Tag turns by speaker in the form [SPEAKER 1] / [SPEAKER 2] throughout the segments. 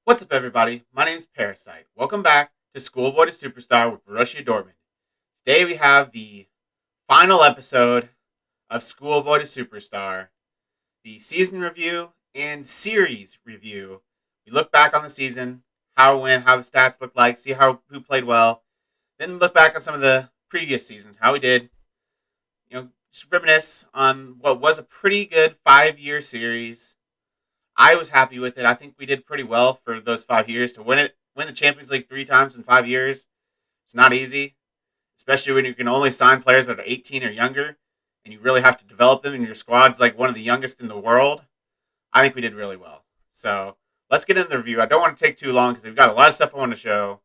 [SPEAKER 1] What's up, everybody? My name's Parasite. Welcome back to Schoolboy to Superstar with Borussia Dortmund. Today we have the final episode of Schoolboy to Superstar, the season review and series review. We look back on the season, how it went, how the stats look like, see who played well, then look back on some of the previous seasons, how we did. Just reminisce on what was a pretty good 5-year series. I was happy with it. I think we did pretty well for those 5 years to win the Champions League 3 times in 5 years. It's not easy, especially when you can only sign players that are 18 or younger, and you really have to develop them. And your squad's like one of the youngest in the world. I think we did really well. So let's get into the review. I don't want to take too long because we've got a lot of stuff I want to show.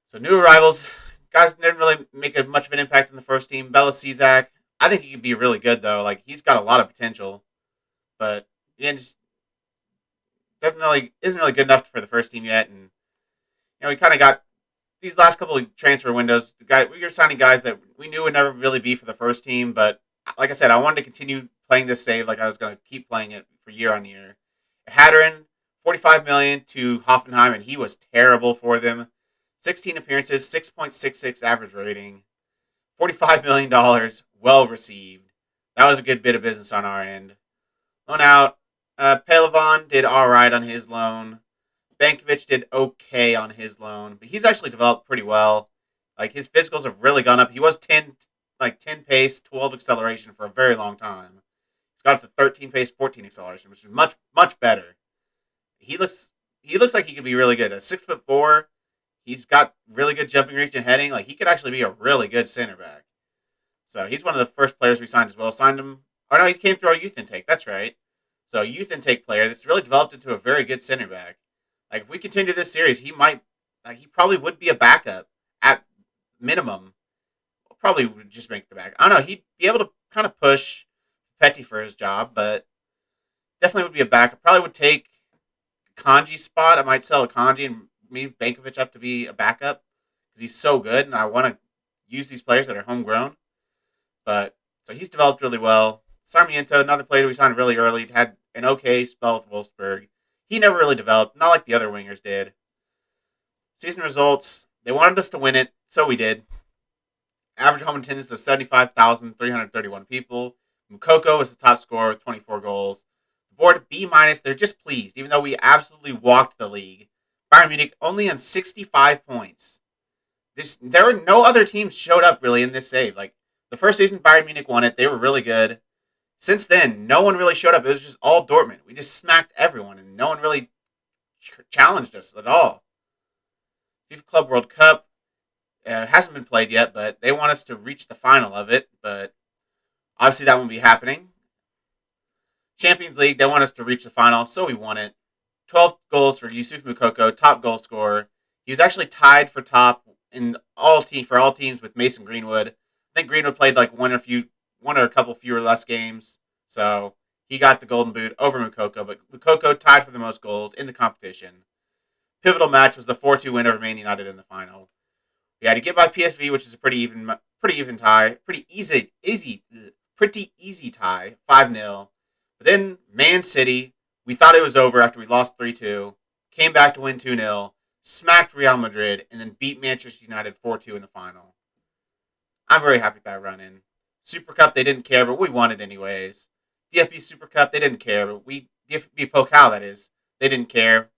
[SPEAKER 1] So new arrivals, guys didn't really make much of an impact in the first team. Bella Cizak, I think he could be really good though. Like he's got a lot of potential, but again, just isn't really good enough for the first team yet. And we kind of got these last couple of transfer windows. We were signing guys that we knew would never really be for the first team, but like I said, I wanted to continue playing this save like I was going to keep playing it for year on year. Hatteran, 45 million to Hoffenheim, and he was terrible for them. 16 appearances, 6.66 average rating, $45 million, well received. That was a good bit of business on our end. Loan out. Pehlivan did all right on his loan. Bankovic did okay on his loan, but he's actually developed pretty well. Like his physicals have really gone up. He was 10 pace, 12 acceleration for a very long time. He's got up to 13 pace, 14 acceleration, which is much better. He looks like he could be really good. At 6'4", he's got really good jumping reach and heading. Like he could actually be a really good center back. So he's one of the first players we signed as well. Signed him. Oh no, he came through our youth intake. That's right. So a youth intake player that's really developed into a very good center back. Like if we continue this series, he probably would be a backup at minimum. Probably would just make the back. I don't know. He'd be able to kind of push Petty for his job, but definitely would be a backup. Probably would take Kanji's spot. I might sell a Kanji and move Bankovic up to be a backup because he's so good, and I want to use these players that are homegrown. But so he's developed really well. Sarmiento, another player we signed really early, had an okay spell with Wolfsburg. He never really developed, not like the other wingers did. Season results, they wanted us to win it, so we did. Average home attendance of 75,331 people. Mukoko was the top scorer with 24 goals. The board B-, they're just pleased, even though we absolutely walked the league. Bayern Munich only on 65 points. There were no other teams showed up really in this save. Like the first season Bayern Munich won it, they were really good. Since then, no one really showed up. It was just all Dortmund. We just smacked everyone, and no one really challenged us at all. FIFA Club World Cup hasn't been played yet, but they want us to reach the final of it. But obviously that won't be happening. Champions League, they want us to reach the final, so we won it. 12 goals for Yusuf Mukoko, top goal scorer. He was actually tied for top for all teams with Mason Greenwood. I think Greenwood played like one or a couple fewer less games, so he got the golden boot over Mukoko, but Mukoko tied for the most goals in the competition. Pivotal match was the 4-2 win over Man United in the final. We had to get by PSV, which is a pretty even tie, pretty easy tie, 5-0. But then Man City, we thought it was over after we lost 3-2, came back to win 2-0, smacked Real Madrid, and then beat Manchester United 4-2 in the final. I'm very happy with that run-in. Super Cup, they didn't care, but we won it anyways. DFB Super Cup, they didn't care, but DFB Pokal, that is, they didn't care,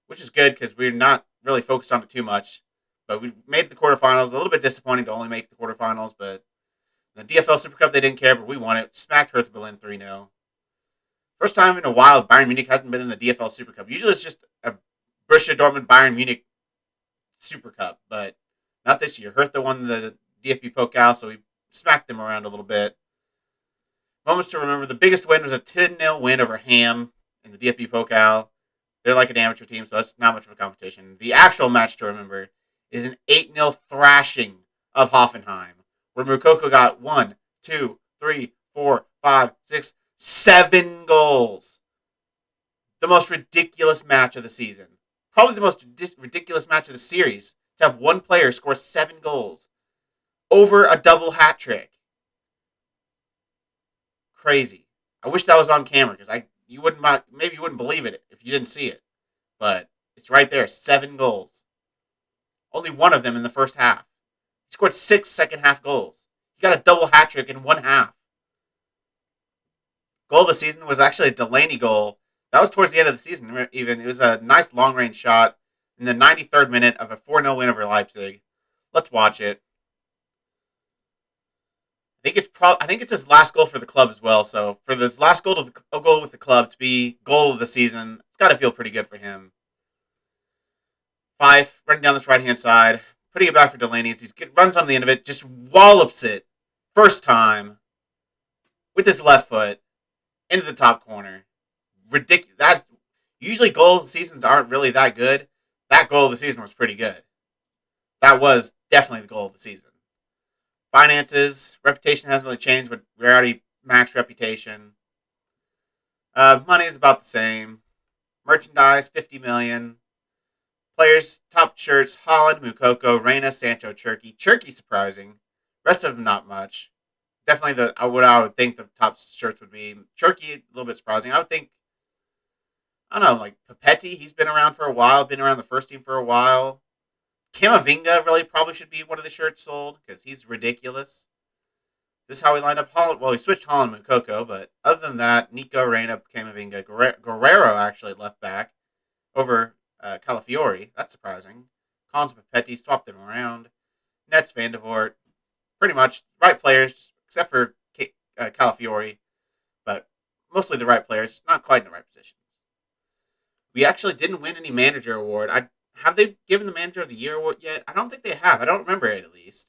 [SPEAKER 1] which is good because we're not really focused on it too much. But we made the quarterfinals. A little bit disappointing to only make the quarterfinals, but the DFL Super Cup, they didn't care, but we won it. Smacked Hertha Berlin 3-0. First time in a while Bayern Munich hasn't been in the DFL Super Cup. Usually it's just a Borussia Dortmund Bayern Munich Super Cup, but not this year. Hertha won the DFB Pokal, so we smacked them around a little bit. Moments to remember. The biggest win was a 10-0 win over Ham in the DFB Pokal. They're like an amateur team, so that's not much of a competition. The actual match to remember is an 8-0 thrashing of Hoffenheim, where Mukoko got 1, 2, 3, 4, 5, 6, 7 goals. The most ridiculous match of the season. Probably the most ridiculous match of the series to have one player score 7 goals over a double hat trick. Crazy. I wish that was on camera because maybe you wouldn't believe it if you didn't see it. but it's right there. 7 goals. Only one of them in the first half. He scored 6 second half goals. He got a double hat trick in one half. Goal of the season was actually a Delaney goal. That was towards the end of the season, even. It was a nice long range shot in the 93rd minute of a 4-0 win over Leipzig. Let's watch it. I think it's his last goal for the club as well. So for this last goal with the club to be goal of the season, it's got to feel pretty good for him. Fife running down this right hand side, putting it back for Delaney. He runs on the end of it, just wallops it first time with his left foot into the top corner. Ridiculous. That usually goals of the seasons aren't really that good. That goal of the season was pretty good. That was definitely the goal of the season. Finances, reputation hasn't really changed, but we're already max reputation. Money is about the same. Merchandise, $50 million. Players, top shirts, Holland, Mukoko, Reyna, Sancho, Cherky. Cherky surprising. Rest of them not much. Definitely what I would think the top shirts would be. Cherky, a little bit surprising. I would think, I don't know, like Petty, he's been around for a while, been around the first team for a while. Camavinga really probably should be one of the shirts sold because he's ridiculous. This is how we lined up Holland. Well, we switched Holland and Mukoko, but other than that, Nico, Reyna, Camavinga, Guerrero actually left back over Calafiori. That's surprising. Collins and Petty swapped them around. Nets, Vandivort. Pretty much right players, except for Calafiori, but mostly the right players, not quite in the right positions. We actually didn't win any manager award. Have they given the Manager of the Year award yet? I don't think they have. I don't remember it, at least.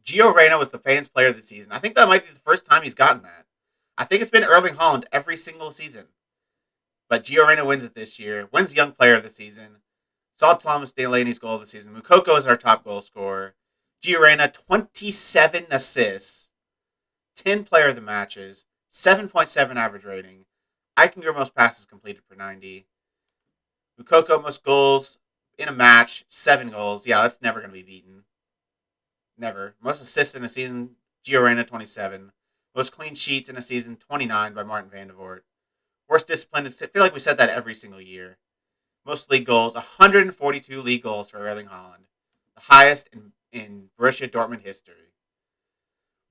[SPEAKER 1] Gio Reyna was the fans' player of the season. I think that might be the first time he's gotten that. I think it's been Erling Haaland every single season. But Gio Reyna wins it this year. Wins Young Player of the Season. Saw Thomas Delaney's goal of the season. Mukoko is our top goal scorer. Gio Reyna, 27 assists. 10 player of the matches. 7.7 average rating. Eichinger most passes completed per 90. Mukoko most goals in a match, 7 goals. Yeah, that's never going to be beaten. Never. Most assists in a season, Gio Reyna, 27. Most clean sheets in a season, 29 by Martin Vandivort. Worst discipline, I feel like we said that every single year. Most league goals, 142 league goals for Erling Haaland. The highest in Borussia Dortmund history.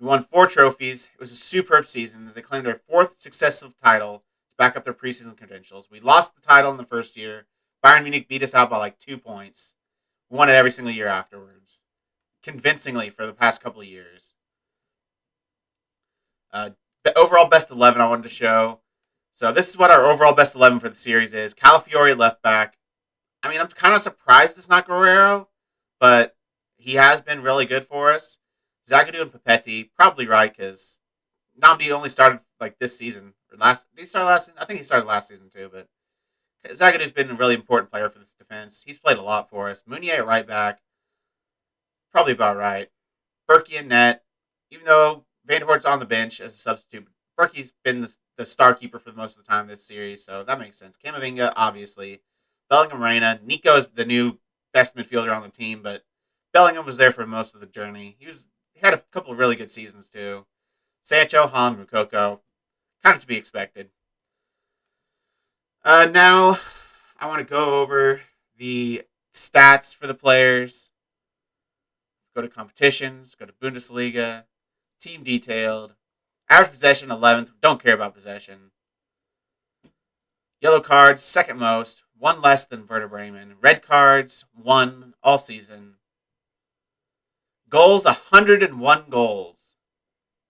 [SPEAKER 1] We won 4 trophies. It was a superb season as they claimed their 4th successive title to back up their preseason credentials. We lost the title in the first year. Bayern Munich beat us out by like 2 points. We won it every single year afterwards. Convincingly for the past couple of years. The overall best 11 I wanted to show. So this is what our overall best 11 for the series is. Calafiori left back. I mean, I'm kind of surprised it's not Guerrero, but he has been really good for us. Zagadou and Papetti, probably right, because Namdi only started like this season. Did he start last season? I think he started last season too, but Zagadou's been a really important player for this defense. He's played a lot for us. Meunier at right back, probably about right. Berkey in net, even though Vandivort's on the bench as a substitute. Berkey's been the star keeper for most of the time this series, so that makes sense. Camavinga, obviously. Bellingham, Reyna. Nico is the new best midfielder on the team, but Bellingham was there for most of the journey. He had a couple of really good seasons, too. Sancho, Hahn, Mukoko. Kind of to be expected. Now, I want to go over the stats for the players. Go to competitions. Go to Bundesliga. Team detailed. Average possession, 11th. Don't care about possession. Yellow cards, second most. 1 less than Werder Bremen. Red cards, 1 all season. Goals, 101 goals.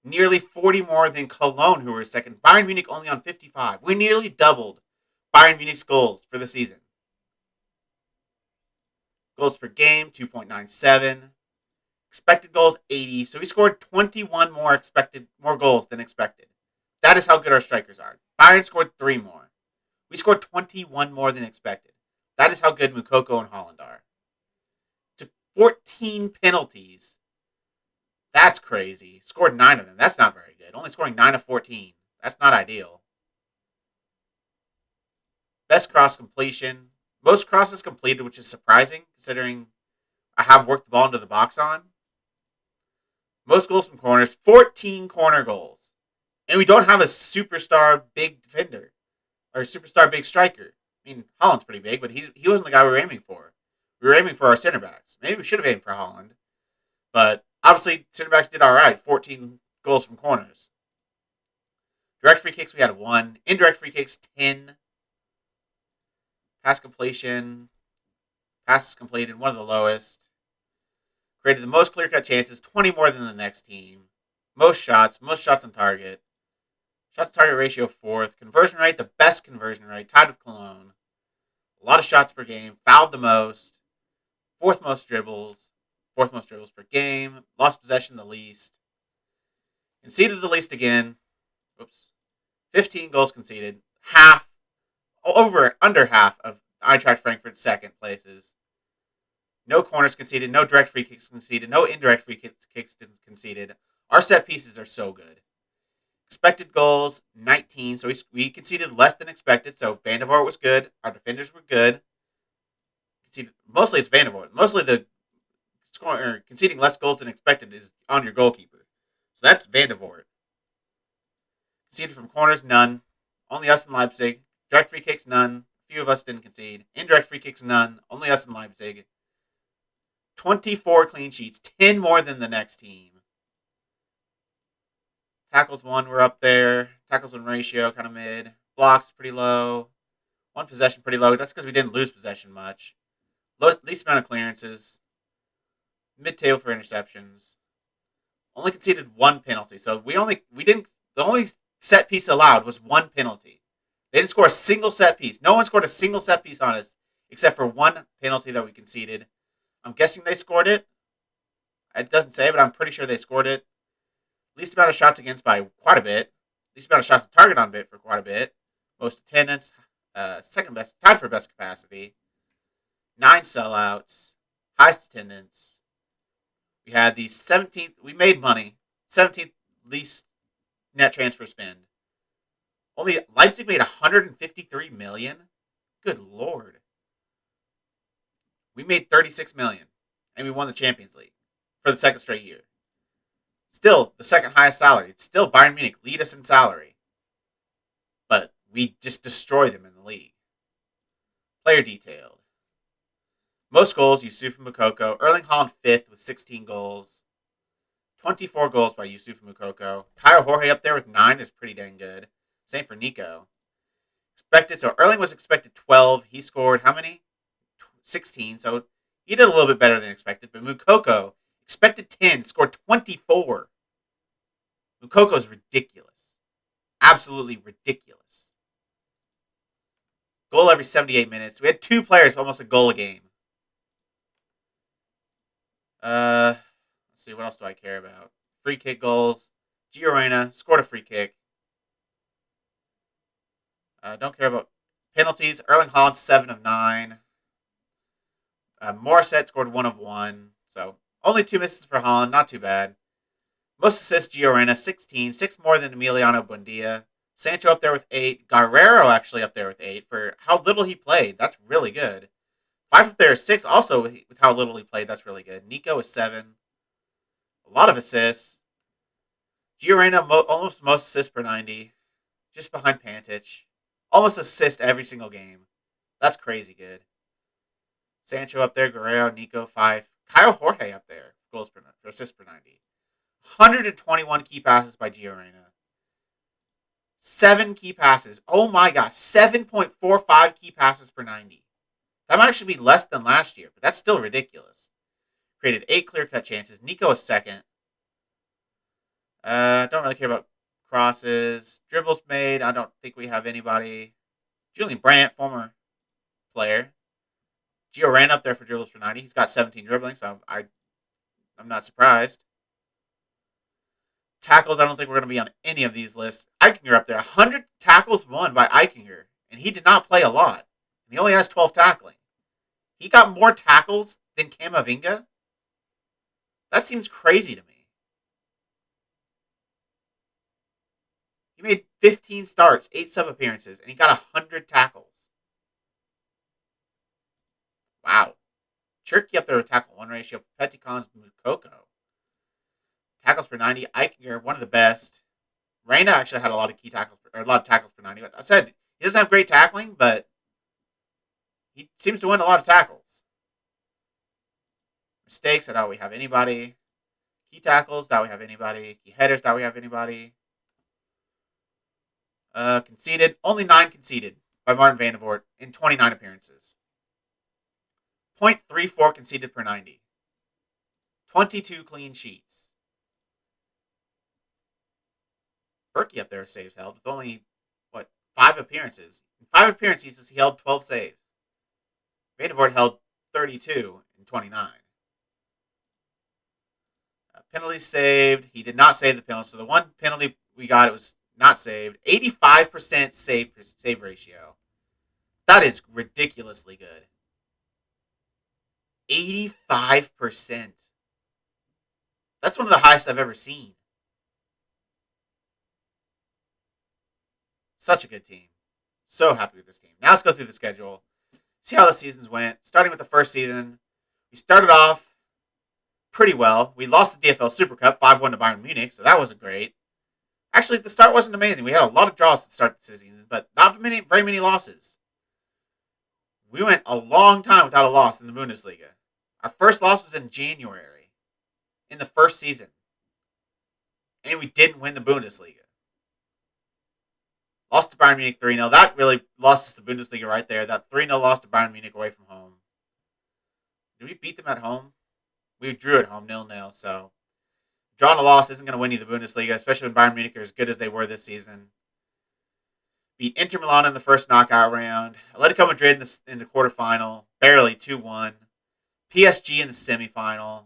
[SPEAKER 1] Nearly 40 more than Cologne, who were second. Bayern Munich only on 55. We nearly doubled Bayern Munich's goals for the season. Goals per game, 2.97. Expected goals, 80. So we scored 21 more goals than expected. That is how good our strikers are. Bayern scored 3 more. We scored 21 more than expected. That is how good Mukoko and Haaland are. Took 14 penalties. That's crazy. Scored 9 of them. That's not very good. Only scoring 9 of 14. That's not ideal. Best cross completion. Most crosses completed, which is surprising considering I have worked the ball into the box on. Most goals from corners, 14 corner goals. And we don't have a superstar big defender or superstar big striker. I mean, Holland's pretty big, but he wasn't the guy we were aiming for. We were aiming for our center backs. Maybe we should have aimed for Holland. But obviously, center backs did all right. 14 goals from corners. Direct free kicks, we had 1. Indirect free kicks, 10. Pass completion, passes completed, one of the lowest. Created the most clear-cut chances, 20 more than the next team. Most shots on target. Shot to target ratio, 4th. Conversion rate, the best conversion rate, tied with Cologne. A lot of shots per game. Fouled the most. 4th most dribbles. 4th most dribbles per game. Lost possession the least. Conceded the least again. Oops. 15 goals conceded. Under half of Eintracht Frankfurt's second places. No corners conceded. No direct free kicks conceded. No indirect free kicks conceded. Our set pieces are so good. Expected goals, 19. So we conceded less than expected. So Vandivort was good. Our defenders were good. Mostly it's Vandivort. Mostly the conceding less goals than expected is on your goalkeeper. So that's Vandivort. Conceded from corners, none. Only us and Leipzig. Direct free kicks, none. A few of us didn't concede. Indirect free kicks, none. Only us and Leipzig. 24 clean sheets, 10 more than the next team. Tackles won were up there. Tackles win ratio kind of mid. Blocks pretty low. One possession pretty low. That's because we didn't lose possession much. Least amount of clearances. Mid-table for interceptions. Only conceded 1 penalty. So the only set piece allowed was 1 penalty. They didn't score a single set piece. No one scored a single set piece on us except for 1 penalty that we conceded. I'm guessing they scored it. It doesn't say, but I'm pretty sure they scored it. Least amount of shots against by quite a bit. Least amount of shots on target on bit for quite a bit. Most attendance. Second best. Tied for best capacity. 9 sellouts. Highest attendance. We had the 17th. We made money. 17th least net transfer spend. Only Leipzig made 153 million. Good lord. We made 36 million, and we won the Champions League for the second straight year. Still the second highest salary. It's still Bayern Munich lead us in salary, but we just destroy them in the league. Player detailed. Most goals, Yusufa Moukoko. Erling Haaland 5th with 16 goals. 24 goals by Yusufa Moukoko. Kyle Jorge up there with 9 is pretty dang good. Same for Nico. So Erling was expected 12. He scored how many? 16. So he did a little bit better than expected. But Moukoko, expected 10, scored 24. Moukoko's ridiculous. Absolutely ridiculous. Goal every 78 minutes. We had 2 players, almost a goal a game. Let's see, what else do I care about? Free kick goals. Gio Reyna scored a free kick. Don't care about penalties. Erling Haaland, 7 of 9. Morissette scored 1 of 1. So only 2 misses for Haaland. Not too bad. Most assists, Gio Reyna, 16. 6 more than Emiliano Buendia. Sancho up there with 8. Guerrero actually up there with 8 for how little he played. That's really good. 5 up there is 6 also with how little he played. That's really good. Nico is 7. A lot of assists. Gio Reyna almost most assists per 90. Just behind Pantic. Almost assist every single game. That's crazy good. Sancho up there. Guerrero, Nico, 5. Kyle Jorge up there. Goals per assists per 90. 121 key passes by Gio Reyna. 7 key passes. Oh my gosh. 7.45 key passes per 90. That might actually be less than last year, but that's still ridiculous. Created 8 clear-cut chances. Nico is 2nd. Don't really care about crosses. Dribbles made. I don't think we have anybody. Julian Brandt, former player. Gio ran up there for dribbles per 90. He's got 17 dribbling, so I'm not surprised. Tackles, I don't think we're going to be on any of these lists. Eichinger up there. 100 tackles won by Eichinger, and he did not play a lot. He only has 12 tackling. He got more tackles than Camavinga? That seems crazy to me. He made 15 starts, 8 sub-appearances, and he got 100 tackles. Wow. Cherky up there with tackle 1 ratio. Petty, Collins, Moukoko. Tackles per 90. Eichinger, one of the best. Reyna actually had a lot of tackles per 90. I said he doesn't have great tackling, but he seems to win a lot of tackles. Mistakes, I doubt we have anybody. Key tackles, doubt we have anybody. Key headers, doubt we have anybody. Conceded, only 9 conceded by Martin Vandivort in 29 appearances. 0.34 conceded per 90. 22 clean sheets. Berkey up there saves held with only, 5 appearances. In 5 appearances, he held 12 saves. Vandivort held 32 in 29. Penalties saved. He did not save the penalty. So the one penalty we got, it was not saved. 85% save ratio. That is ridiculously good. 85%. That's one of the highest I've ever seen. Such a good team. So happy with this team. Now let's go through the schedule. See how the seasons went. Starting with the first season, we started off pretty well. We lost the DFL Super Cup 5-1 to Bayern Munich, so that wasn't great. Actually, the start wasn't amazing. We had a lot of draws to start the season, but not very many losses. We went a long time without a loss in the Bundesliga. Our first loss was in January, in the first season. And we didn't win the Bundesliga. Lost to Bayern Munich 3-0. That really lost us the Bundesliga right there. That 3-0 loss to Bayern Munich away from home. Did we beat them at home? We drew at home, 0-0. So, drawing a loss isn't going to win you the Bundesliga, especially when Bayern Munich are as good as they were this season. Beat Inter Milan in the first knockout round. Atletico Madrid in the quarterfinal. Barely, 2-1. PSG in the semifinal.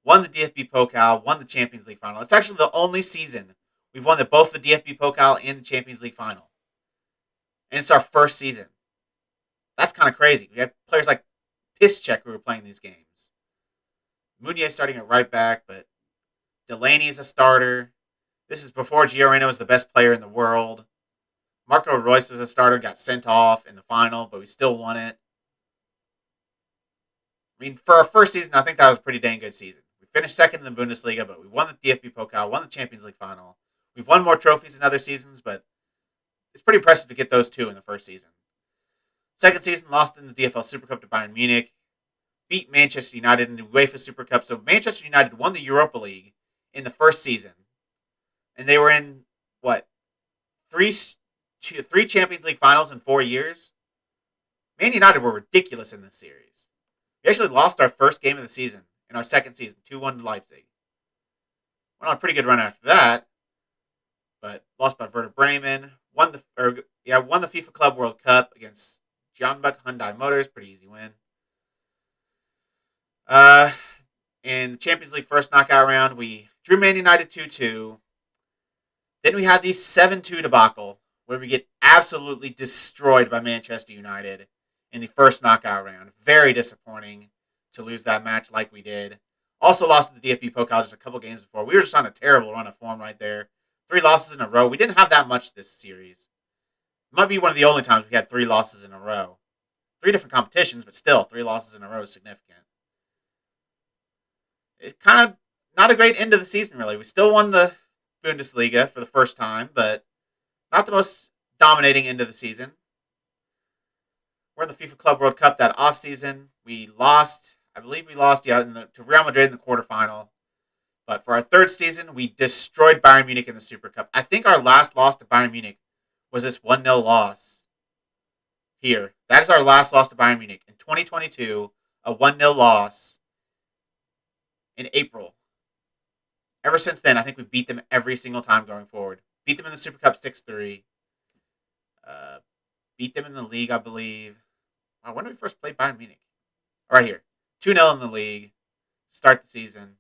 [SPEAKER 1] Won the DFB Pokal. Won the Champions League final. It's actually the only season we've won both the DFB Pokal and the Champions League final. And it's our first season. That's kind of crazy. We had players like Piszczek who were playing these games. Meunier starting at right back, but Delaney is a starter. This is before Gioreno was the best player in the world. Marco Reus was a starter, got sent off in the final, but we still won it. I mean, for our first season, I think that was a pretty dang good season. We finished second in the Bundesliga, but we won the DFB Pokal, won the Champions League final. We've won more trophies in other seasons, but it's pretty impressive to get those 2 in the first season. Second season, lost in the DFL Super Cup to Bayern Munich. Beat Manchester United in the UEFA Super Cup. So Manchester United won the Europa League in the first season. And they were in, three Champions League finals in 4 years? Man United were ridiculous in this series. We actually lost our first game of the season in our second season, 2-1 to Leipzig. Went on a pretty good run after that, but lost by Werder Bremen. Won the FIFA Club World Cup against Jeonbuk Hyundai Motors, pretty easy win. In the Champions League first knockout round, we drew Man United 2-2. Then we had the 7-2 debacle, where we get absolutely destroyed by Manchester United in the first knockout round. Very disappointing to lose that match like we did. Also lost to the DFB Pokal just a couple games before. We were just on a terrible run of form right there. 3 losses in a row. We didn't have that much this series. It might be one of the only times we had 3 losses in a row. 3 different competitions, but still, 3 losses in a row is significant. It's kind of not a great end of the season, really. We still won the Bundesliga for the first time, but not the most dominating end of the season. We're in the FIFA Club World Cup that offseason. We lost, to Real Madrid in the quarterfinal. But for our third season, we destroyed Bayern Munich in the Super Cup. I think our last loss to Bayern Munich was this 1-0 loss here. That is our last loss to Bayern Munich. In 2022, a 1-0 loss in April. Ever since then, I think we beat them every single time going forward. Beat them in the Super Cup 6-3. Beat them in the league, I believe. Wow, when did we first play Bayern Munich? Right here. 2-0 in the league. Start the season.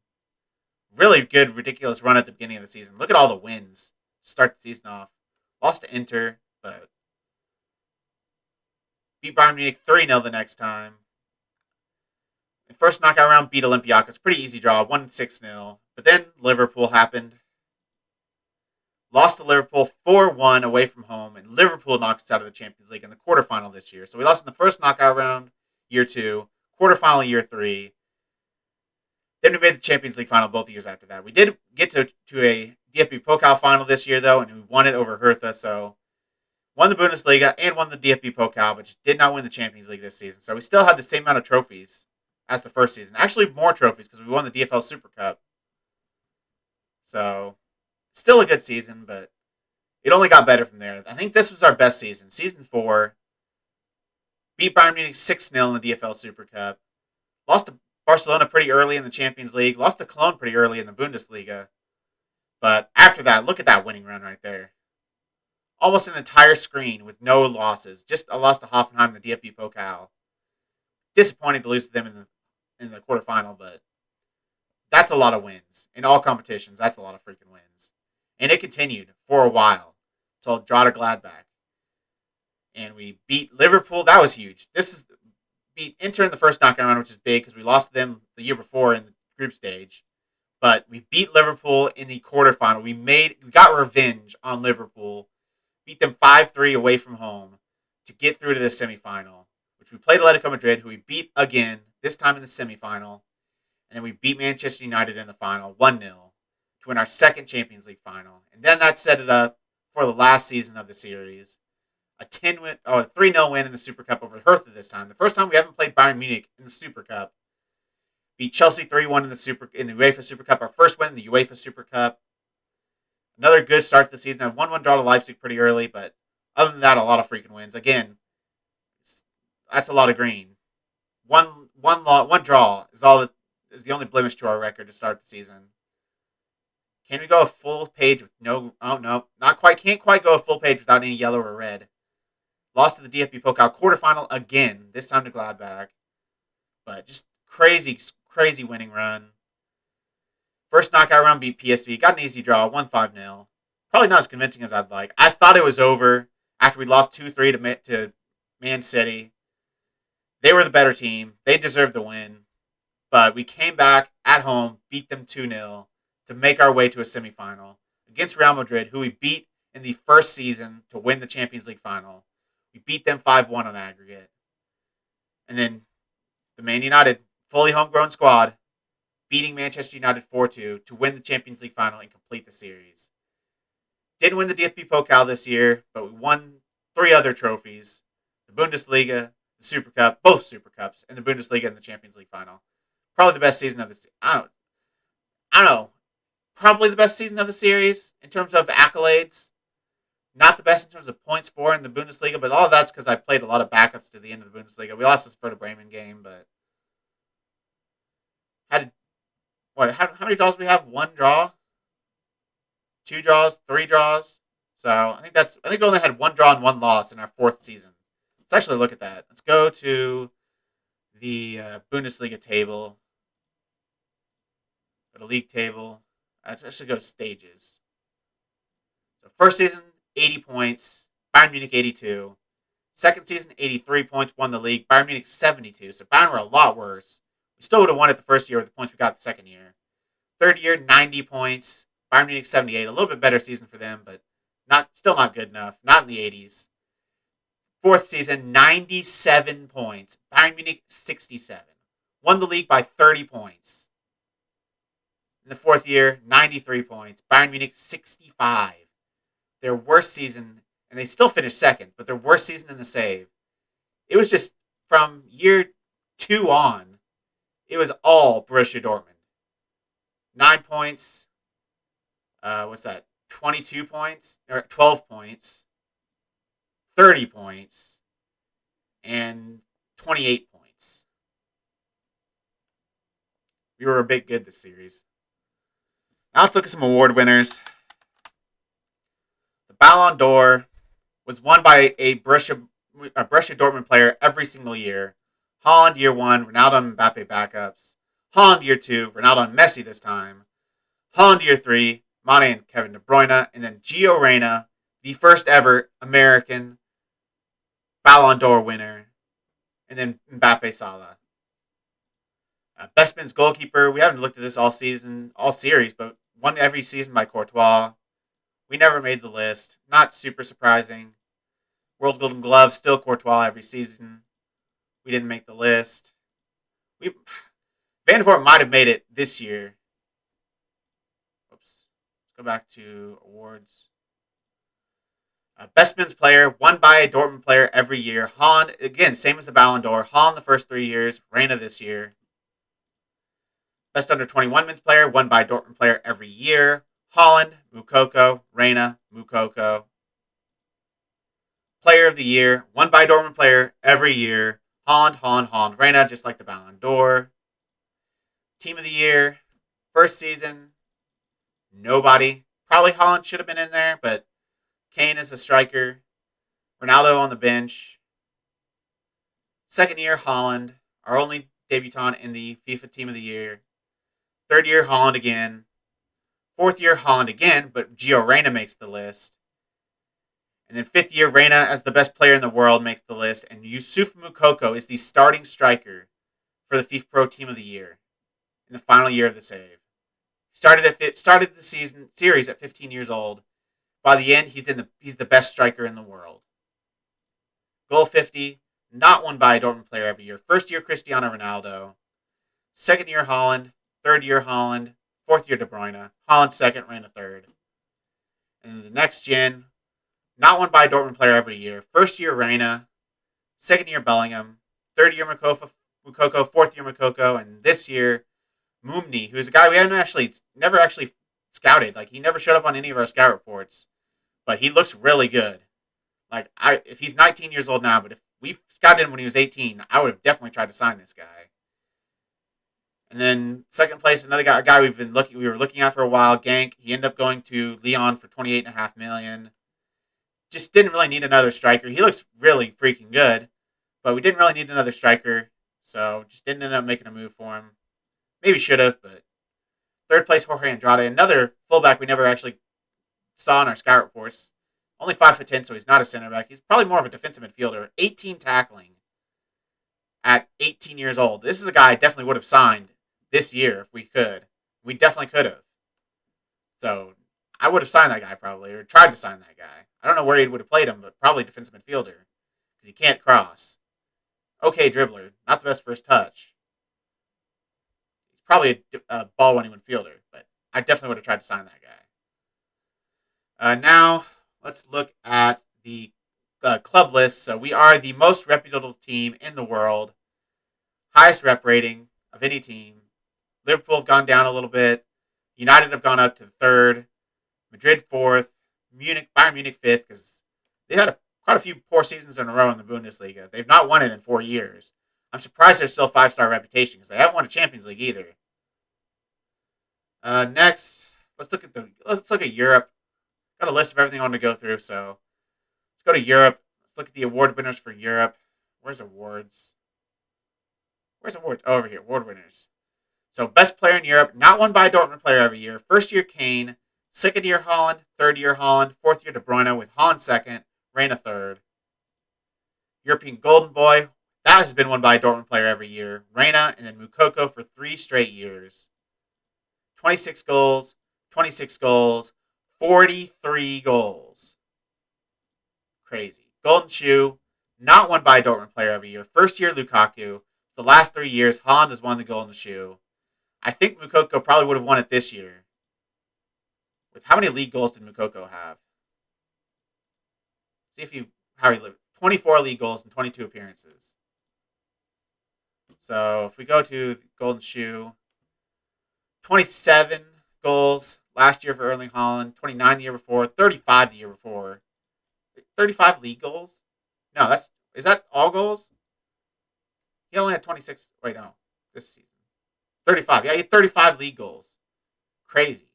[SPEAKER 1] Really good, ridiculous run at the beginning of the season. Look at all the wins. Start the season off. Lost to Inter, but beat Bayern Munich 3-0 the next time. The first knockout round, beat Olympiacos. Pretty easy draw, 1-6-0. But then Liverpool happened. Lost to Liverpool 4-1 away from home, and Liverpool knocks us out of the Champions League in the quarterfinal this year. So we lost in the first knockout round, year 2, quarterfinal, year 3. Then we made the Champions League final both years after that. We did get to a DFB Pokal final this year, though, and we won it over Hertha, so won the Bundesliga, and won the DFB Pokal, but just did not win the Champions League this season. So we still had the same amount of trophies as the first season. Actually, more trophies because we won the DFL Super Cup. So still a good season, but it only got better from there. I think this was our best season. Season 4. Beat Bayern Munich 6-0 in the DFL Super Cup. Lost to Barcelona pretty early in the Champions League. Lost to Cologne pretty early in the Bundesliga. But after that, look at that winning run right there. Almost an entire screen with no losses. Just a loss to Hoffenheim in the DFB Pokal. Disappointing to lose to them in the quarterfinal, but that's a lot of wins. In all competitions, that's a lot of freaking wins. And it continued for a while until draw to Gladbach. And we beat Liverpool. That was huge. This is beat Inter in the first knockout round, which is big because we lost to them the year before in the group stage. But we beat Liverpool in the quarterfinal. We got revenge on Liverpool. Beat them 5-3 away from home to get through to the semifinal, which we played Atletico Madrid, who we beat again, this time in the semifinal. And then we beat Manchester United in the final, 1-0, to win our second Champions League final. And then that set it up for the last season of the series. A 3-0 win in the Super Cup over Hertha this time. The first time we haven't played Bayern Munich in the Super Cup. Beat Chelsea 3-1 in the UEFA Super Cup. Our first win in the UEFA Super Cup. Another good start to the season. I 1-1 draw to Leipzig pretty early, but other than that, a lot of freaking wins. Again, that's a lot of green. One draw is the only blemish to our record to start the season. Can we go a full page with no? Oh no, not quite. Can't quite go a full page without any yellow or red. Lost to the DFB Pokal quarterfinal again. This time to Gladbach, but just crazy winning run. First knockout round beat PSV. Got an easy draw. Won 5-0. Probably not as convincing as I'd like. I thought it was over after we lost 2-3 to Man City. They were the better team. They deserved the win. But we came back at home, beat them 2-0 to make our way to a semifinal against Real Madrid, who we beat in the first season to win the Champions League final. We beat them 5-1 on aggregate. And then the Man United, fully homegrown squad, beating Manchester United 4-2 to win the Champions League final and complete the series. Didn't win the DFB Pokal this year, but we won 3 other trophies. The Bundesliga, the Super Cup, both Super Cups, and the Bundesliga and the Champions League final. Probably the best season of the I don't know. Probably the best season of the series in terms of accolades. Not the best in terms of points for in the Bundesliga, but all of that's because I played a lot of backups to the end of the Bundesliga. We lost this Werder Bremen game, but how many draws do we have? 1 draw, 2 draws, 3 draws. So I think we only had 1 draw and 1 loss in our 4th season. Let's actually look at that. Let's go to the Bundesliga table. Go to league table. Let's actually go to stages. So first season, 80 points. Bayern Munich 82. Second season, 83 points. Won the league. Bayern Munich 72. So Bayern were a lot worse. We still would have won it the first year with the points we got the second year. Third year, 90 points. Bayern Munich 78. A little bit better season for them, but still not good enough. Not in the 80s. Fourth season, 97 points. Bayern Munich 67. Won the league by 30 points. In the 4th year, 93 points. Bayern Munich 65. Their worst season, and they still finished second, but their worst season in the save. It was just from year 2 on, it was all Borussia Dortmund. 9 points. What's that? 22 points? Or 12 points. 30 points. And 28 points. We were a bit good this series. Now let's look at some award winners. The Ballon d'Or was won by a Borussia Dortmund player every single year. Haaland year 1, Ronaldo and Mbappe backups. Haaland year 2, Ronaldo and Messi this time. Haaland year 3, Mane and Kevin De Bruyne. And then Gio Reyna, the first ever American Ballon d'Or winner. And then Mbappe Salah. Best men's goalkeeper. We haven't looked at this all series, but won every season by Courtois. We never made the list. Not super surprising. World Golden Glove, still Courtois every season. We didn't make the list. Vandivort might have made it this year. Oops. Let's go back to awards. Best men's player, won by a Dortmund player every year. Haaland, again, same as the Ballon d'Or. Haaland the first 3 years, Reina this year. Best under 21 men's player, won by a Dortmund player every year. Haaland, Moukoko, Reina, Moukoko. Player of the year, won by a Dortmund player every year. Haaland, Reina, just like the Ballon d'Or. Team of the year, first season, nobody. Probably Haaland should have been in there, but Kane is the striker. Ronaldo on the bench. Second year, Haaland, our only debutant in the FIFA Team of the Year. Third year, Haaland again. Fourth year, Haaland again, but Gio Reyna makes the list. And then fifth year, Reyna as the best player in the world makes the list. And Youssouf Moukoko is the starting striker for the FIFA Pro Team of the Year in the final year of the save. Started the series at 15 years old. By the end, he's the best striker in the world. Goal 50, not won by a Dortmund player every year. First year, Cristiano Ronaldo. Second year, Haaland. Third year, Haaland. Fourth year, De Bruyne. Haaland second, Reina third. And then the next gen, not won by a Dortmund player every year. First year, Reina. Second year, Bellingham. Third year, Moukoko. Fourth year, Moukoko. And this year, Mumni, who's a guy we never actually scouted. Like, he never showed up on any of our scout reports. But he looks really good. Like, if he's 19 years old now, but if we scouted him when he was 18, I would have definitely tried to sign this guy. And then second place, another guy, a guy we were looking at for a while, Gank. He ended up going to Lyon for $28.5 million. Just didn't really need another striker. He looks really freaking good, but we didn't really need another striker, so just didn't end up making a move for him. Maybe should have, but third place, Jorge Andrade, another fullback we never actually saw in our scout reports. Only 5'10", so he's not a center back. He's probably more of a defensive midfielder. 18 tackling at 18 years old. This is a guy I definitely would have signed this year if we could. We definitely could have. So I would have signed that guy probably, or tried to sign that guy. I don't know where he would have played him, but probably defensive midfielder because he can't cross. Okay dribbler, not the best first touch. He's probably a ball-winning midfielder, but I definitely would have tried to sign that guy. Now, let's look at the club list. So we are the most reputable team in the world. Highest rep rating of any team. Liverpool have gone down a little bit. United have gone up to third. Madrid fourth. Bayern Munich fifth because they've had quite a few poor seasons in a row in the Bundesliga. They've not won it in 4 years. I'm surprised they're still 5-star reputation because they haven't won a Champions League either. Next, let's look at Europe. Got a list of everything I want to go through, so let's go to Europe. Let's look at the award winners for Europe. Where's awards? Oh, over here. Award winners. So, best player in Europe, not won by a Dortmund player every year. First year, Kane. Second year, Haaland. Third year, Haaland. Fourth year, De Bruyne, with Haaland second. Reina third. European Golden Boy. That has been won by a Dortmund player every year. Reina and then Moukoko for 3 straight years. 26 goals. 26 goals. 43 goals. Crazy. Golden Shoe, not won by a Dortmund player every year. First year, Lukaku. The last 3 years, Haaland has won the Golden Shoe. I think Moukoko probably would have won it this year. With how many league goals did Moukoko have? See how he lived. 24 league goals and 22 appearances. So if we go to the Golden Shoe, 27 goals last year for Erling Haaland, 29 the year before, 35 the year before. 35 league goals? No, is that all goals? He only had 26. Wait, no. This season. 35. Yeah, he had 35 league goals. Crazy.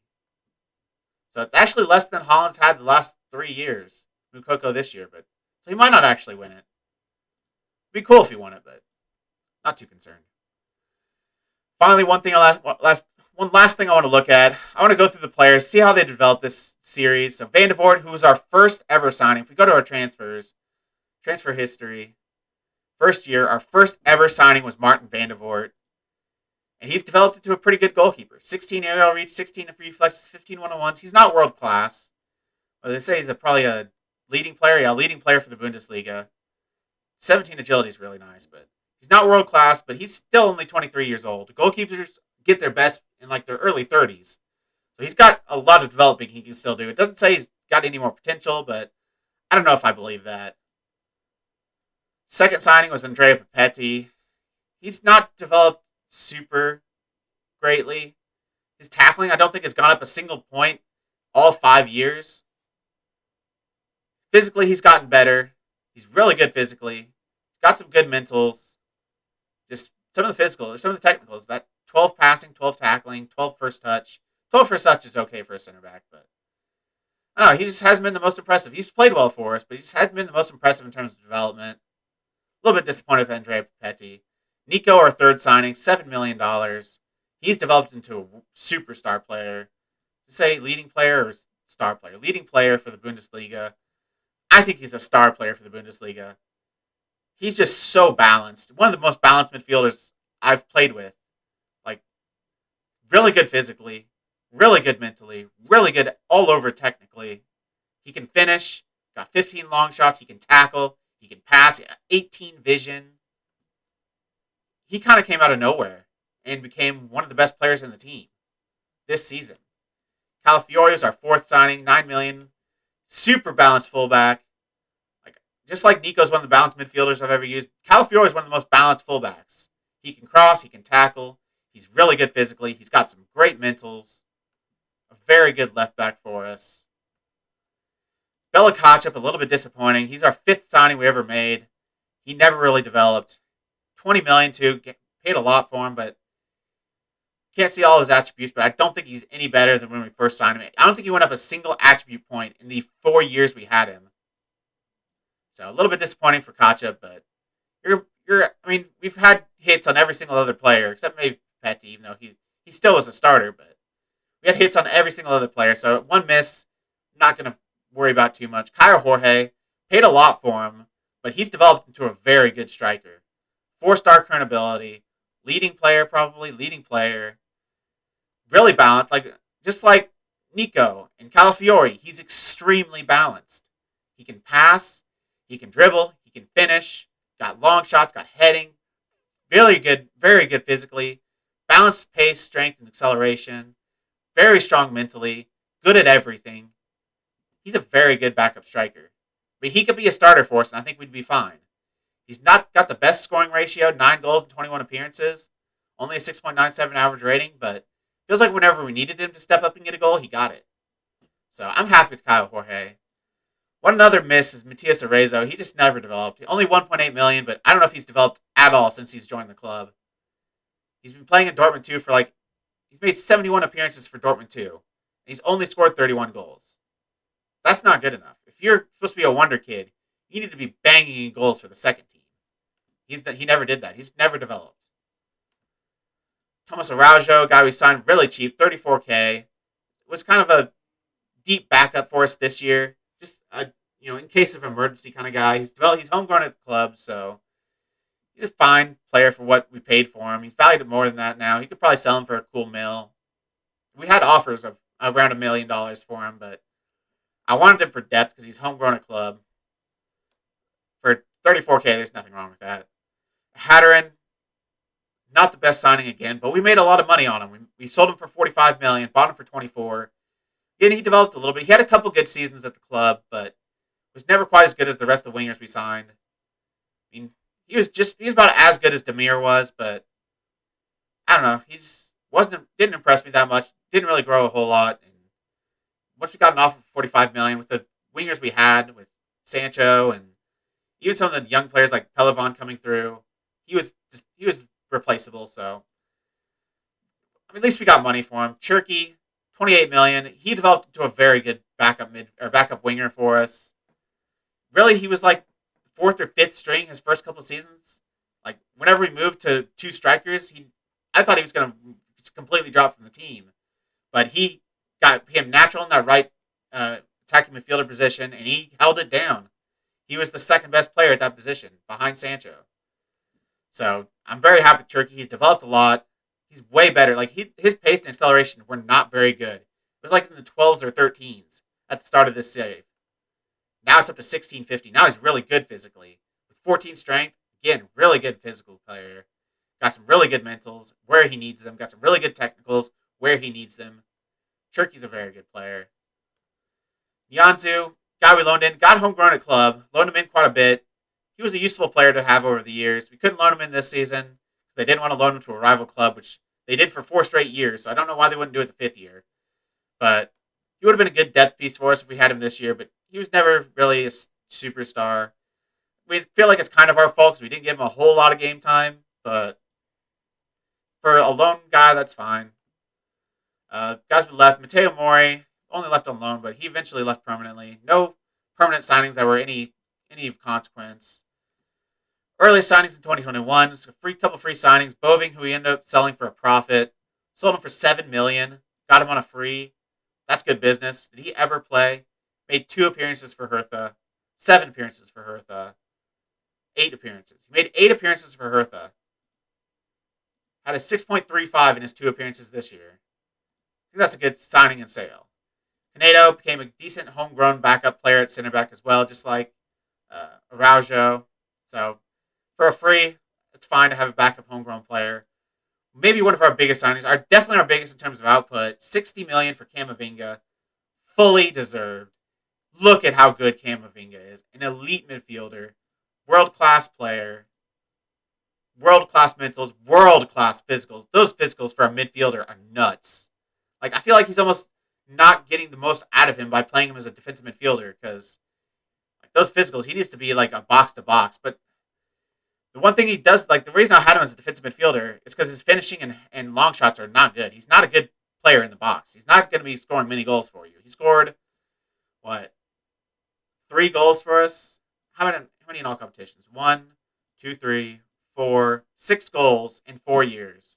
[SPEAKER 1] So it's actually less than Haaland's had the last 3 years. Moukoko this year, but so he might not actually win it. It'd be cool if he won it, but not too concerned. Finally, one last thing I want to look at. I want to go through the players, see how they developed this series. So Vandivort, who was our first ever signing. If we go to our transfer history, first year, our first ever signing was Martin Vandivort. And he's developed into a pretty good goalkeeper. 16 aerial reach, 16 reflexes, 15 1-on-1s. He's not world class. But they say he's probably a leading player. Yeah, leading player for the Bundesliga. 17 agility is really nice, but he's not world class, but he's still only 23 years old. Goalkeepers get their best in like their early 30s. So he's got a lot of developing he can still do. It doesn't say he's got any more potential, but I don't know if I believe that. Second signing was Andrea Petty. He's not developed super greatly. His tackling, I don't think, has gone up a single point all 5 years. Physically, he's gotten better. He's really good physically. He's got some good mentals. Just some of the physical, some of the technicals. That 12 passing, 12 tackling, 12 first touch. 12 first touch is okay for a center back, but I don't know. He just hasn't been the most impressive. He's played well for us, but he just hasn't been the most impressive in terms of development. A little bit disappointed with Andrea Petty. Nico, our third signing, $7 million. He's developed into a superstar player. To say leading player or star player? Leading player for the Bundesliga. I think he's a star player for the Bundesliga. He's just so balanced. One of the most balanced midfielders I've played with. Like, really good physically, really good mentally, really good all over technically. He can finish, got 15 long shots, he can tackle, he can pass, 18 vision. He kind of came out of nowhere and became one of the best players in the team this season. Calafiore is our fourth signing, $9 million. Super balanced fullback. Just like Nico's one of the balanced midfielders I've ever used, Calafiore is one of the most balanced fullbacks. He can cross, he can tackle, he's really good physically, he's got some great mentals, a very good left back for us. Bella Kotchup, a little bit disappointing. He's our fifth signing we ever made. He never really developed. $20 million too, paid a lot for him, but can't see all his attributes, but I don't think he's any better than when we first signed him. I don't think he went up a single attribute point in the 4 years we had him. So a little bit disappointing for Kacha, but we've had hits on every single other player, except maybe Petty, even though he still was a starter, but we had hits on every single other player. So one miss, I'm not going to worry about too much. Kyle Jorge, paid a lot for him, but he's developed into a very good striker. 4-star current ability, leading player, really balanced, just like Nico and Calafiore, he's extremely balanced. He can pass, he can dribble, he can finish, got long shots, got heading, very good physically, balanced pace, strength, and acceleration, very strong mentally, good at everything. He's a very good backup striker. I mean, he could be a starter for us, and I think we'd be fine. He's not got the best scoring ratio, 9 goals in 21 appearances, only a 6.97 average rating, but feels like whenever we needed him to step up and get a goal, he got it. So I'm happy with Kyle Jorge. One another miss is Matias Araujo. He just never developed. Only $1.8 million, but I don't know if he's developed at all since he's joined the club. He's been playing in Dortmund too he's made 71 appearances for Dortmund too, and he's only scored 31 goals. That's not good enough. If you're supposed to be a wonder kid, you need to be banging in goals for the second team. He never did that. He's never developed. Thomas Araujo, guy we signed really cheap, $34K, was kind of a deep backup for us this year. Just in case of emergency kind of guy. He's homegrown at the club, so he's a fine player for what we paid for him. He's valued at more than that now. He could probably sell him for a cool mill. We had offers of around $1 million for him, but I wanted him for depth because he's homegrown at club. For $34K, there's nothing wrong with that. Hatteran, not the best signing again, but we made a lot of money on him. We sold him for $45 million, bought him for $24. Again, he developed a little bit. He had a couple good seasons at the club, but was never quite as good as the rest of the wingers we signed. I mean, he was about as good as Demir was, but I don't know. Didn't impress me that much. Didn't really grow a whole lot. And once we got an offer for $45 million with the wingers we had with Sancho and even some of the young players like Pelivan coming through, he was replaceable. So at least we got money for him. Cherky, $28 million. He developed into a very good backup winger for us. Really, he was like fourth or fifth string his first couple seasons. Like whenever we moved to two strikers, I thought he was going to just completely drop from the team, but he became natural in that right attacking midfielder position, and he held it down. He was the second best player at that position behind Sancho. So I'm very happy with Turkey. He's developed a lot. He's way better. Like his pace and acceleration were not very good. It was like in the 12s or 13s at the start of this save. Now it's up to 1650. Now he's really good physically. With 14 strength, again, really good physical player. Got some really good mentals where he needs them. Got some really good technicals where he needs them. Turkey's a very good player. Nyanzu, Guy we loaned in, got homegrown at club, loaned him in quite a bit. He was a useful player to have over the years. We couldn't loan him in this season. They didn't want to loan him to a rival club, which they did for 4 straight years. So I don't know why they wouldn't do it the fifth year. But he would have been a good depth piece for us if we had him this year. But he was never really a superstar. We feel like it's kind of our fault because we didn't give him a whole lot of game time. But for a lone guy, that's fine. Guys we left, Mateo Mori only left on loan, but he eventually left permanently. No permanent signings that were any of consequence. Early signings in 2021, so couple free signings. Boving, who we ended up selling for a profit, sold him for $7 million. Got him on a free. That's good business. Did he ever play? Made 2 appearances for Hertha, 7 appearances for Hertha, 8 appearances. He made 8 appearances for Hertha. Had a 6.35 in his 2 appearances this year. I think that's a good signing and sale. Canedo became a decent homegrown backup player at center back as well, just like Araujo. So for a free, it's fine to have a backup homegrown player. Maybe one of our biggest signings, definitely our biggest in terms of output. $60 million for Camavinga, fully deserved. Look at how good Camavinga is, an elite midfielder, world class player, world class mentals, world class physicals. Those physicals for a midfielder are nuts. Like I feel like he's almost not getting the most out of him by playing him as a defensive midfielder because like those physicals, he needs to be like a box to box. But the one thing he does, like the reason I had him as a defensive midfielder is because his finishing and long shots are not good. He's not a good player in the box. He's not going to be scoring many goals for you. He scored, what, 3 goals for us? How many in all competitions? 1, 2, 3, 4, 6 goals in 4 years.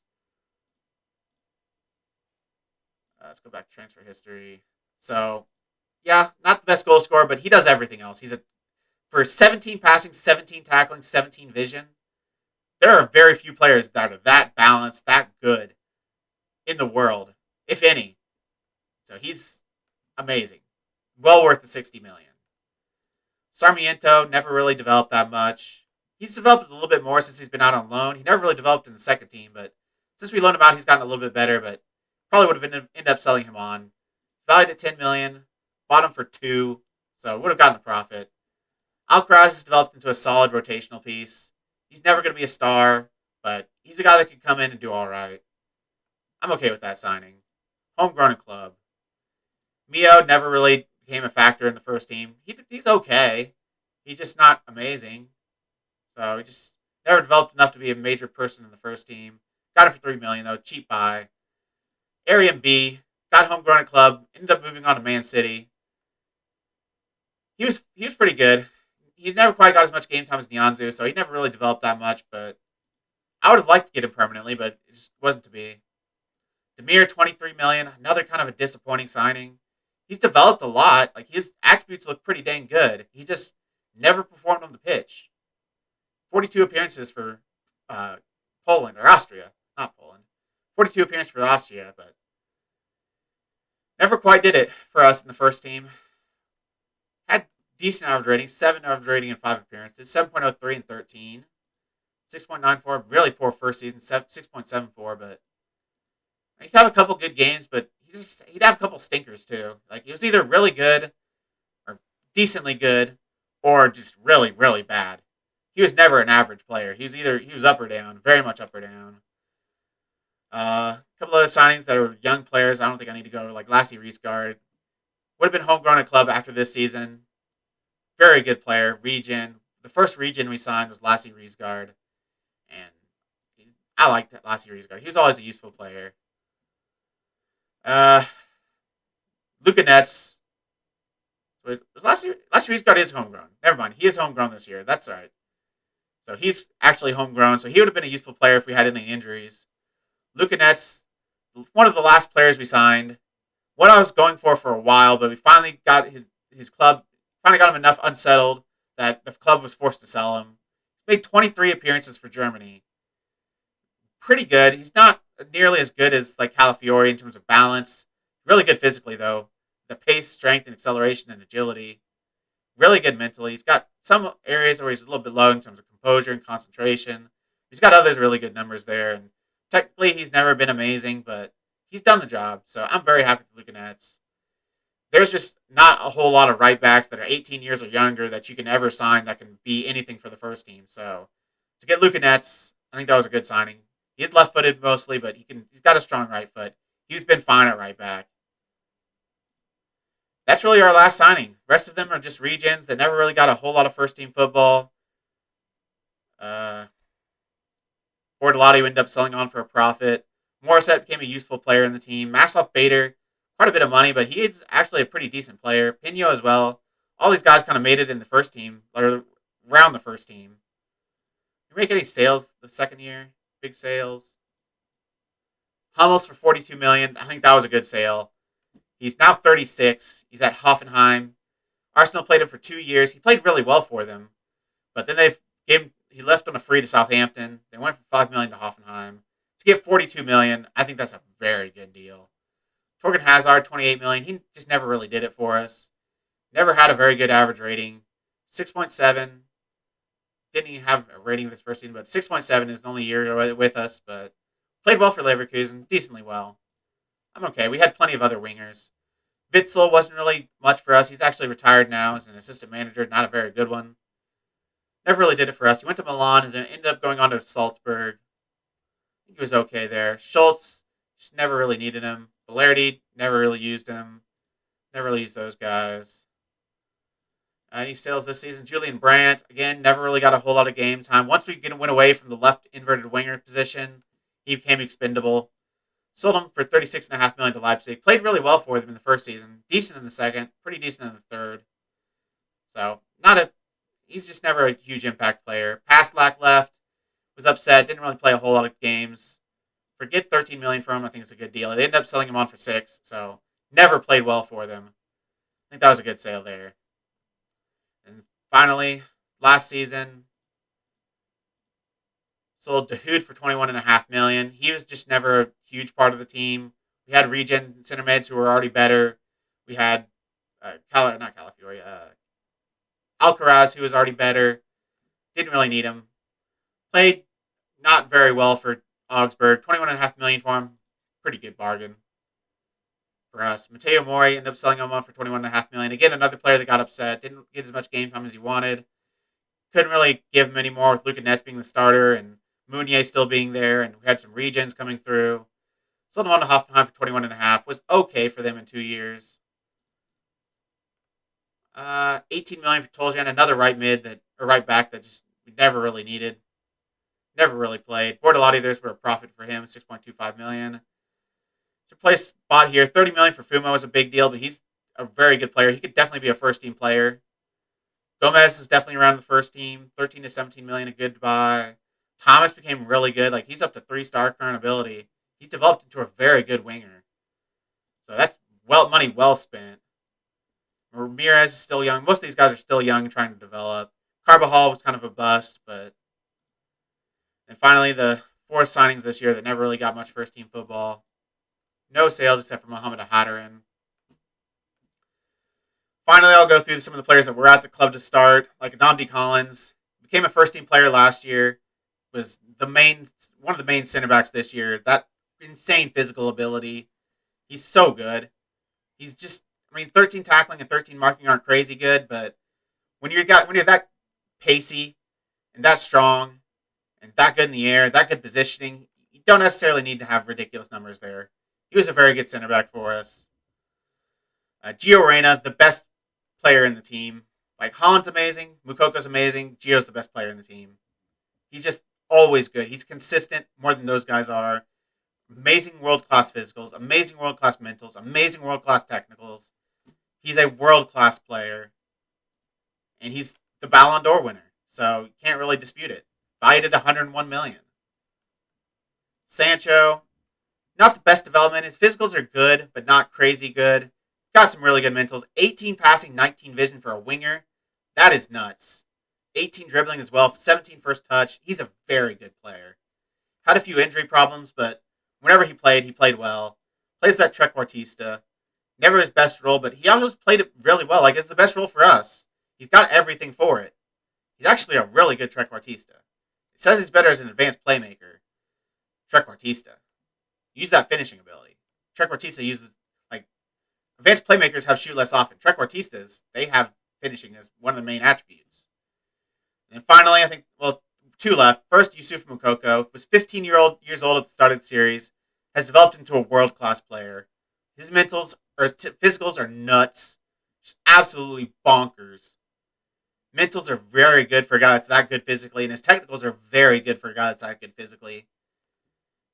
[SPEAKER 1] Let's go back to transfer history. So, yeah, not the best goal scorer, but he does everything else. For 17 passing, 17 tackling, 17 vision. There are very few players that are that balanced, that good in the world, if any. So he's amazing. Well worth the $60 million. Sarmiento never really developed that much. He's developed a little bit more since he's been out on loan. He never really developed in the second team, but since we loaned him out, he's gotten a little bit better, but probably would have ended up selling him on. Valued at $10 million, bought him for 2, so would have gotten a profit. Alcaraz has developed into a solid rotational piece. He's never going to be a star, but he's a guy that can come in and do all right. I'm okay with that signing. Homegrown club. Mio never really became a factor in the first team. He's okay. He's just not amazing. So he just never developed enough to be a major person in the first team. Got it for $3 million though, cheap buy. Arian B got homegrown at club. Ended up moving on to Man City. He was pretty good. He never quite got as much game time as Nyanzu, so he never really developed that much. But I would have liked to get him permanently, but it just wasn't to be. Demir, $23 million, another kind of a disappointing signing. He's developed a lot. Like his attributes look pretty dang good. He just never performed on the pitch. 42 appearances for Poland or Austria, not Poland. 42 appearances for Austria, but never quite did it for us in the first team. Had decent average rating, 7 average rating in 5 appearances, 7.03 in 13, 6.94. Really poor first season, 6.74, but he'd have a couple good games, but he'd have a couple stinkers too. Like he was either really good or decently good or just really, really bad. He was never an average player. He was up or down, very much up or down. A couple other signings that are young players. I don't think I need to go like Lassie Riesgaard. Would have been homegrown at club after this season. Very good player. Regen. The first Regen we signed was Lassie Riesgaard. And I liked Lassie Riesgaard. He was always a useful player. Luka Netz. Lassie Riesgaard is homegrown. Never mind. He is homegrown this year. That's all right. So he's actually homegrown. So he would have been a useful player if we had any injuries. Luka Netz, one of the last players we signed. What I was going for a while, but we finally got his club, finally got him enough unsettled that the club was forced to sell him. He's made 23 appearances for Germany. Pretty good. He's not nearly as good as like Calafiori in terms of balance. Really good physically, though. The pace, strength, and acceleration and agility. Really good mentally. He's got some areas where he's a little bit low in terms of composure and concentration. He's got others really good numbers there. And technically, he's never been amazing, but he's done the job. So I'm very happy with Luka Netz. there's just not a whole lot of right backs that are 18 years or younger that you can ever sign that can be anything for the first team. So to get Luka Netz, I think that was a good signing. He's left-footed mostly, but he's got a strong right foot. He's been fine at right back. That's really our last signing. The rest of them are just regens that never really got a whole lot of first team football. Uh, Bortolotti ended up selling on for a profit. Morissette became a useful player in the team. Maxloff Bader, quite a bit of money, but he is actually a pretty decent player. Pino as well. All these guys kind of made it in the first team, or around the first team. Did you make any sales the second year? Big sales. Hummels for $42 million. I think that was a good sale. He's now 36. He's at Hoffenheim. Arsenal played him for 2 years. He played really well for them, but then he left on a free to Southampton. They went for $5 million to Hoffenheim. To get $42 million, I think that's a very good deal. Torgan Hazard, $28 million. He just never really did it for us. Never had a very good average rating. 6.7. Didn't even have a rating this first season, but 6.7 is the only year with us, but played well for Leverkusen, decently well. I'm okay. We had plenty of other wingers. Witzel wasn't really much for us. He's actually retired now as an assistant manager, not a very good one. Never really did it for us. He went to Milan and then ended up going on to Salzburg. I think he was okay there. Schultz, just never really needed him. Valerdi, never really used him. Never really used those guys. Any sales this season? Julian Brandt, again, never really got a whole lot of game time. Once we went away from the left inverted winger position, he became expendable. Sold him for $36.5 million to Leipzig. Played really well for them in the first season. Decent in the second. Pretty decent in the third. So, he's just never a huge impact player. Paslak left. Was upset. Didn't really play a whole lot of games. Forget $13 million for him. I think it's a good deal. They ended up selling him on for $6 million. So, never played well for them. I think that was a good sale there. And finally, last season, sold Dahoud for $21.5 million. He was just never a huge part of the team. We had regen center mids who were already better. We had Alcaraz, who was already better. Didn't really need him. Played not very well for Augsburg. $21.5 million for him. Pretty good bargain for us. Matteo Mori ended up selling him on for $21.5 million. Again, another player that got upset. Didn't get as much game time as he wanted. Couldn't really give him any more with Luka Netz being the starter and Meunier still being there, and we had some regens coming through. Sold him on to Hoffenheim for $21.5. Was okay for them in 2 years. $18 million for Toljan, another right back that just we never really needed. Never really played. Bortolotti, there's a profit for him, $6.25 million. To replace spot here, $30 million for Fumo was a big deal, but he's a very good player. He could definitely be a first team player. Gomez is definitely around the first team. $13 to $17 million, a good buy. Thomas became really good. Like, he's up to 3-star current ability. He's developed into a very good winger. So that's money well spent. Ramirez is still young. Most of these guys are still young, trying to develop. Carbajal was kind of a bust, but... And finally, the 4 signings this year that never really got much first-team football. No sales except for Mohamed Hadarin. Finally, I'll go through some of the players that were at the club to start, like Nnamdi Collins. Became a first-team player last year. Was one of the main center backs this year. That insane physical ability. He's so good. He's just, 13 tackling and 13 marking aren't crazy good, but when you're that pacey and that strong and that good in the air, that good positioning, you don't necessarily need to have ridiculous numbers there. He was a very good center back for us. Gio Reyna, the best player in the team. Like, Holland's amazing, Mukoko's amazing, Gio's the best player in the team. He's just always good. He's consistent more than those guys are. Amazing world-class physicals, amazing world-class mentals, amazing world-class technicals. He's a world-class player. And he's the Ballon d'Or winner. So you can't really dispute it. Valued at $101 million. Sancho, not the best development. His physicals are good, but not crazy good. Got some really good mentals. 18 passing, 19 vision for a winger. That is nuts. 18 dribbling as well, 17 first touch. He's a very good player. Had a few injury problems, but whenever he played well. Plays that trequartista. Never his best role, but he always played it really well. Like, it's the best role for us. He's got everything for it. He's actually a really good trequartista. It says he's better as an advanced playmaker. Trequartista. Use that finishing ability. Trequartista uses, like, Advanced playmakers have shoot less often. Trequartistas, they have finishing as one of the main attributes. And finally, I think, well, two left. First, Yusuf Mukoko was 15 years old at the start of the series, has developed into a world-class player. His physicals are nuts, just absolutely bonkers. Mentals are very good for a guy that's that good physically, and his technicals are very good for a guy that's that good physically.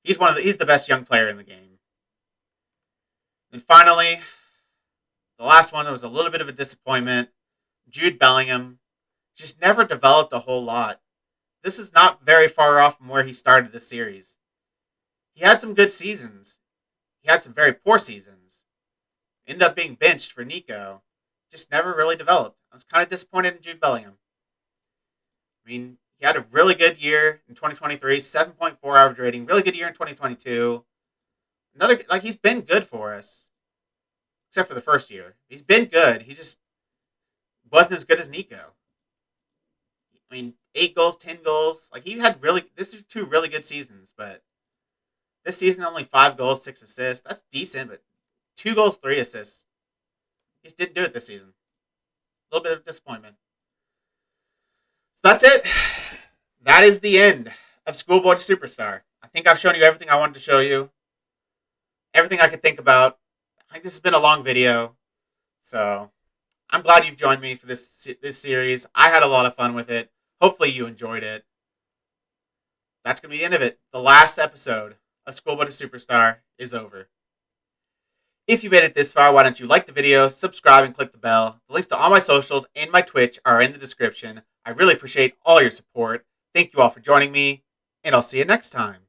[SPEAKER 1] He's the best young player in the game. And finally, the last one was a little bit of a disappointment. Jude Bellingham just never developed a whole lot. This is not very far off from where he started the series. He had some good seasons. He had some very poor seasons. Ended up being benched for Nico. Just never really developed. I was kind of disappointed in Jude Bellingham. I mean, he had a really good year in 2023, 7.4 average rating. Really good year in 2022. He's been good for us. Except for the first year. He's been good. He just wasn't as good as Nico. I mean, 8 goals, 10 goals. This is 2 really good seasons, but this season only 5 goals, 6 assists. That's decent, but 2 goals, 3 assists. He just didn't do it this season. A little bit of disappointment. So that's it. That is the end of Schoolboy to Superstar. I think I've shown you everything I wanted to show you. Everything I could think about. I think this has been a long video. So I'm glad you've joined me for this series. I had a lot of fun with it. Hopefully you enjoyed it. That's going to be the end of it. The last episode of Schoolboy to Superstar is over. If you made it this far, why don't you like the video, subscribe, and click the bell. The links to all my socials and my Twitch are in the description. I really appreciate all your support. Thank you all for joining me, and I'll see you next time.